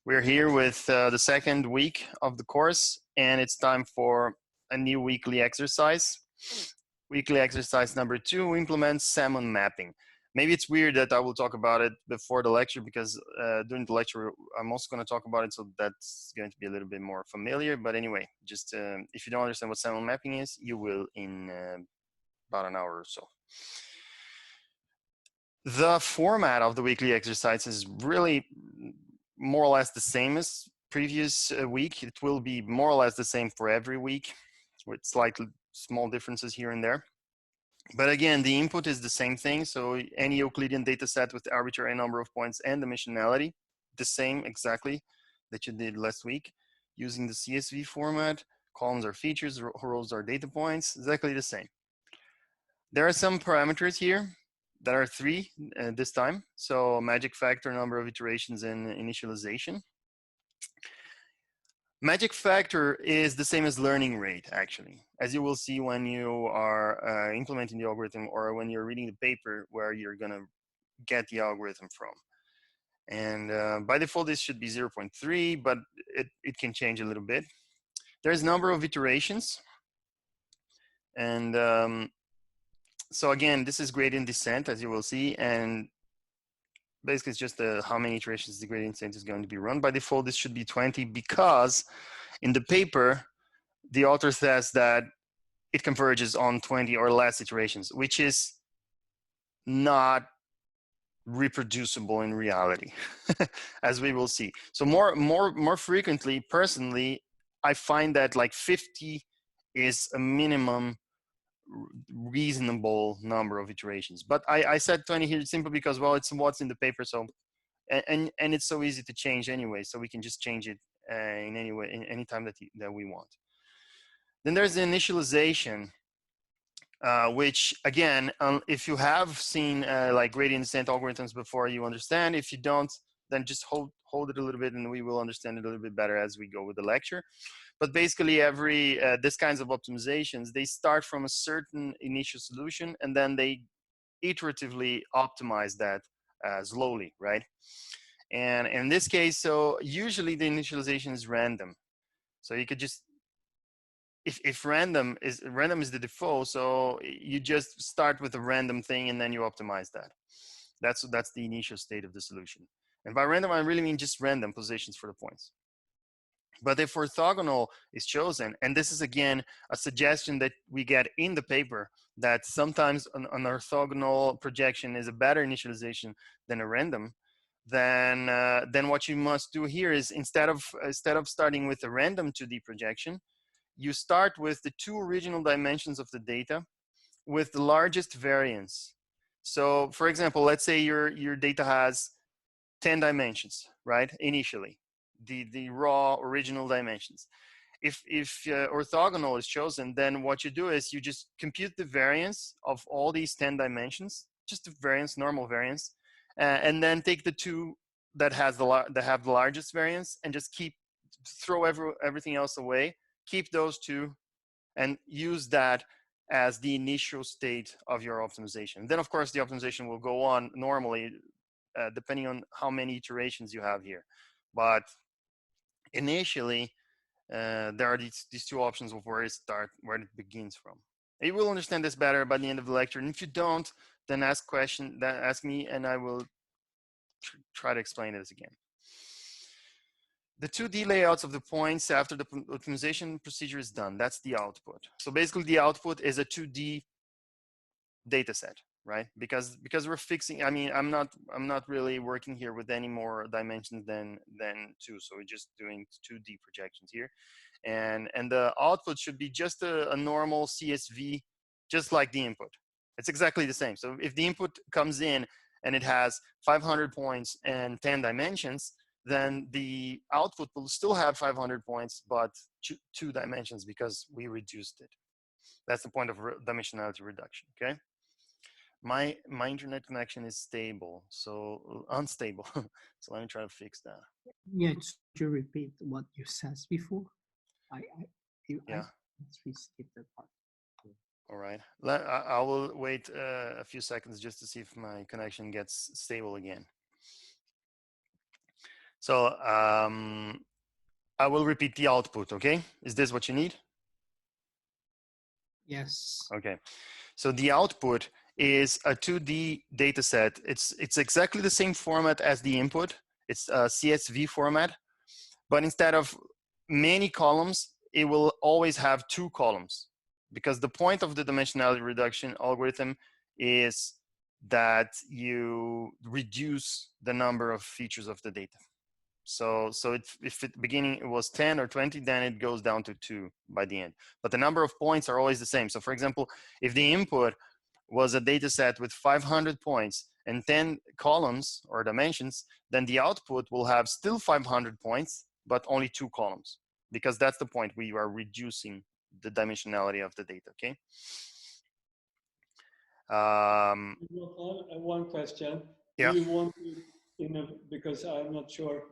We're here with the second week of the course, and it's time for a new weekly exercise. Weekly exercise number 2, implement Sammon Mapping. Maybe it's weird that I will talk about it before the lecture because during the lecture I'm also going to talk about it, so that's going to be a little bit more familiar. But anyway, just if you don't understand what Sammon Mapping is, you will in about an hour or so. The format of the weekly exercise is really more or less the same as previous week. It will be more or less the same for every week with slightly small differences here and there. But again, the input is the same thing. So any Euclidean data set with arbitrary number of points and dimensionality, the same exactly that you did last week, using the CSV format. Columns are features, rows are data points, exactly the same. There are some parameters here that are 3 this time. So magic factor, number of iterations, and initialization. Magic factor is the same as learning rate, actually, as you will see when you are implementing the algorithm or when you're reading the paper where you're going to get the algorithm from. And by default, this should be 0.3, but it can change a little bit. There's number of iterations. And so again, this is gradient descent, as you will see, and basically it's just how many iterations the gradient descent is going to be run. By default, this should be 20 because in the paper, the author says that it converges on 20 or less iterations, which is not reproducible in reality, as we will see. So more frequently, personally, I find that like 50 is a minimum reasonable number of iterations. But I said 20 here simply because, well, it's what's in the paper. So and it's so easy to change anyway, so we can just change it in any way, in any time that we want. Then there's the initialization, which again, if you have seen like gradient descent algorithms before, you understand. If you don't, then just hold it a little bit, and we will understand it a little bit better as we go with the lecture. But basically, every this kinds of optimizations, they start from a certain initial solution, and then they iteratively optimize that slowly, right? And in this case, so usually the initialization is random. So you could just, if random is the default, so you just start with a random thing and then you optimize that. That's the initial state of the solution. And by random, I really mean just random positions for the points. But if orthogonal is chosen, and this is again a suggestion that we get in the paper, that sometimes an orthogonal projection is a better initialization than a random, then what you must do here is instead of starting with a random 2D projection, you start with the 2 original dimensions of the data with the largest variance. So for example, let's say your data has 10 dimensions, right? Initially, the raw original dimensions. If orthogonal is chosen, then what you do is you just compute the variance of all these 10 dimensions, just the variance, normal variance, and then take the 2 that have the largest variance and just throw everything else away, keep those 2, and use that as the initial state of your optimization. Then of course the optimization will go on normally, depending on how many iterations you have here. But initially, there are these 2 options of where it begins from. You will understand this better by the end of the lecture. And if you don't, then ask me, and I will try to explain this again. The 2D layouts of the points after the optimization procedure is done. That's the output. So basically, the output is a 2D data set, right? Because we're fixing. I mean, I'm not really working here with any more dimensions than 2. So we're just doing 2D projections here, and the output should be just a normal CSV, just like the input. It's exactly the same. So if the input comes in and it has 500 points and 10 dimensions, then the output will still have 500 points, but 2 dimensions because we reduced it. That's the point of dimensionality reduction, okay? My internet connection is stable, so unstable. So let me try to fix that. Yeah, could you repeat what you said before? Yeah. We skipped that part. All right. I will wait a few seconds just to see if my connection gets stable again. So I will repeat the output, okay? Is this what you need? Yes. Okay. So the output is a 2D data set. It's exactly the same format as the input. It's a CSV format, but instead of many columns, it will always have 2 columns, because the point of the dimensionality reduction algorithm is that you reduce the number of features of the data. So if at the beginning it was 10 or 20, then it goes down to 2 by the end. But the number of points are always the same. So for example, if the input was a data set with 500 points and 10 columns or dimensions, then the output will have still 500 points, but only 2 columns, because that's the point. We are reducing the dimensionality of the data, okay? One question. Yeah. Do you want it in a, because I'm not sure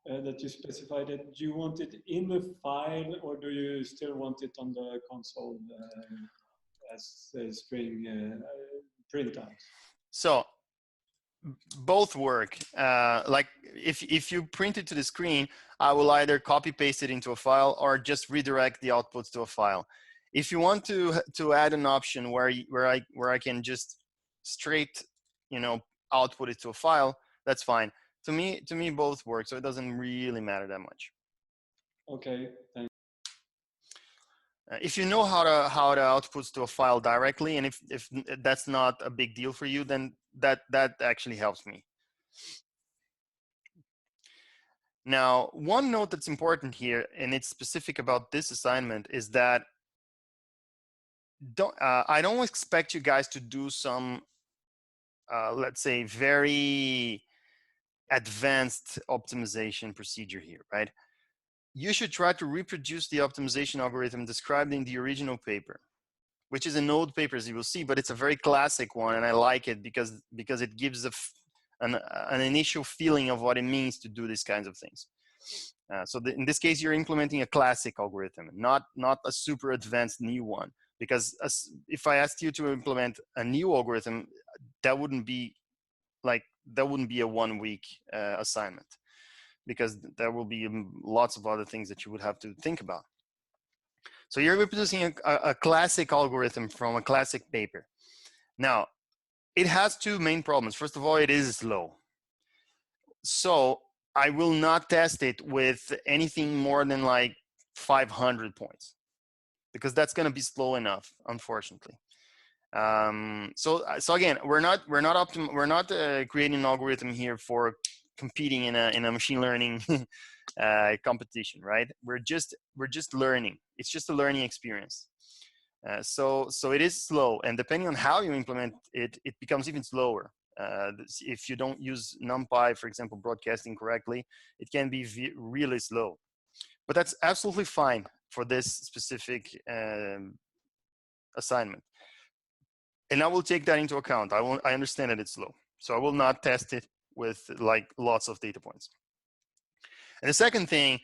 that you specified it, do you want it in a file or do you still want it on the console as a string printout? So both work. Like if you print it to the screen, I will either copy paste it into a file or just redirect the outputs to a file. If you want to add an option where I can just straight, you know, output it to a file, that's fine. To me both work, so it doesn't really matter that much. Okay, thanks. If you know how to outputs to a file directly, and if that's not a big deal for you, then that actually helps me. Now, one note that's important here, and it's specific about this assignment, is that I don't expect you guys to do some, let's say, very advanced optimization procedure here, right? You should try to reproduce the optimization algorithm described in the original paper, which is an old paper, as you will see, but it's a very classic one, and I like it because it gives an initial feeling of what it means to do these kinds of things. So in this case, you're implementing a classic algorithm, not a super advanced new one. Because if I asked you to implement a new algorithm, that wouldn't be a 1 week assignment, because there will be lots of other things that you would have to think about. So you're reproducing a classic algorithm from a classic paper. Now, it has 2 main problems. First of all, it is slow. So I will not test it with anything more than like 500 points, because that's going to be slow enough, unfortunately. So again, we're not creating an algorithm here for competing in a machine learning competition, right? We're just learning. It's just a learning experience. So it is slow, and depending on how you implement it, it becomes even slower. If you don't use NumPy, for example, broadcasting correctly, it can be really slow. But that's absolutely fine for this specific assignment. And I will take that into account. I understand that it's slow, so I will not test it with like lots of data points. And the second thing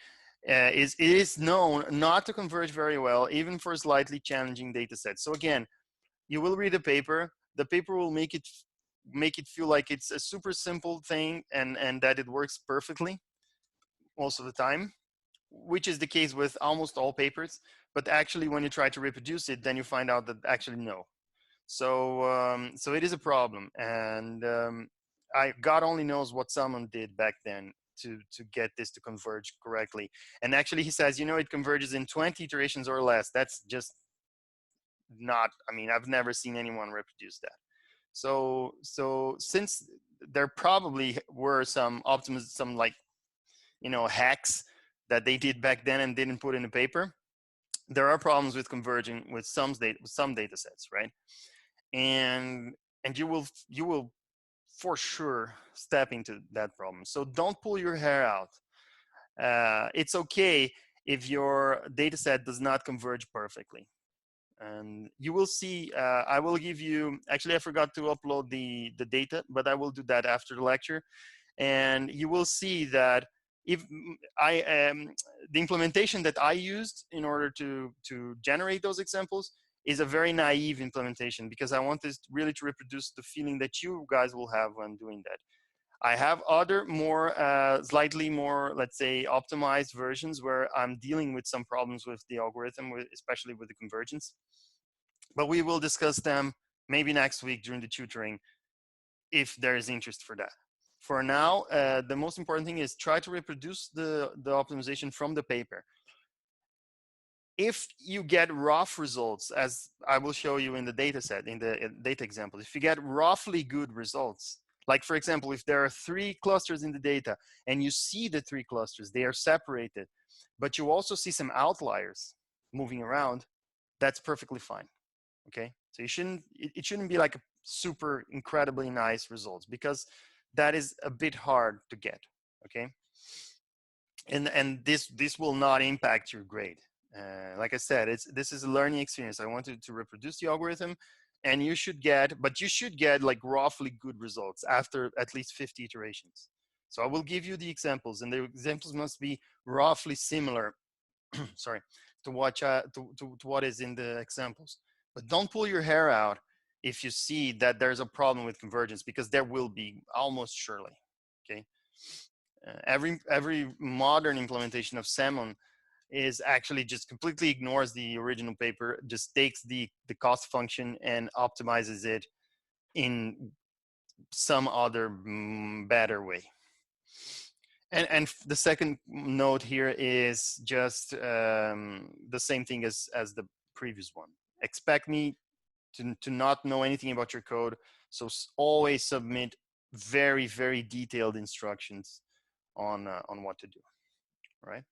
is it is known not to converge very well, even for slightly challenging data sets. So again, you will read a paper. The paper will make it feel like it's a super simple thing and that it works perfectly most of the time, which is the case with almost all papers. But actually, when you try to reproduce it, then you find out that actually no. So so it is a problem, and God only knows what someone did back then to get this to converge correctly. And actually, he says, you know, it converges in 20 iterations or less. That's just not. I mean, I've never seen anyone reproduce that. So since there probably were some like, you know, hacks that they did back then and didn't put in the paper, there are problems with converging with some data sets, right? And you will for sure step into that problem. So don't pull your hair out. It's okay if your data set does not converge perfectly. And you will see, I will give you, actually I forgot to upload the data, but I will do that after the lecture. And you will see that if the implementation that I used in order to generate those examples is a very naive implementation, because I want this really to reproduce the feeling that you guys will have when doing that. I have other more, slightly more, let's say, optimized versions where I'm dealing with some problems with the algorithm, especially with the convergence. But we will discuss them maybe next week during the tutoring if there is interest for that. For now, the most important thing is try to reproduce the optimization from the paper. If you get rough results, as I will show you in the data set, in the data example, if you get roughly good results, like for example, if there are 3 clusters in the data and you see the 3 clusters, they are separated, but you also see some outliers moving around, that's perfectly fine, okay? So you shouldn't, it shouldn't be like a super incredibly nice results, because that is a bit hard to get, okay? And this will not impact your grade. Like I said, this is a learning experience. I wanted to reproduce the algorithm, and you should get like roughly good results after at least 50 iterations. So I will give you the examples, and the examples must be roughly similar, sorry, to what is in the examples. But don't pull your hair out if you see that there's a problem with convergence, because there will be almost surely, okay? Every modern implementation of Sammon is actually just completely ignores the original paper, just takes the cost function and optimizes it in some other better way. And the second note here is just the same thing as the previous one. Expect me to not know anything about your code, so always submit very, very detailed instructions on what to do, right?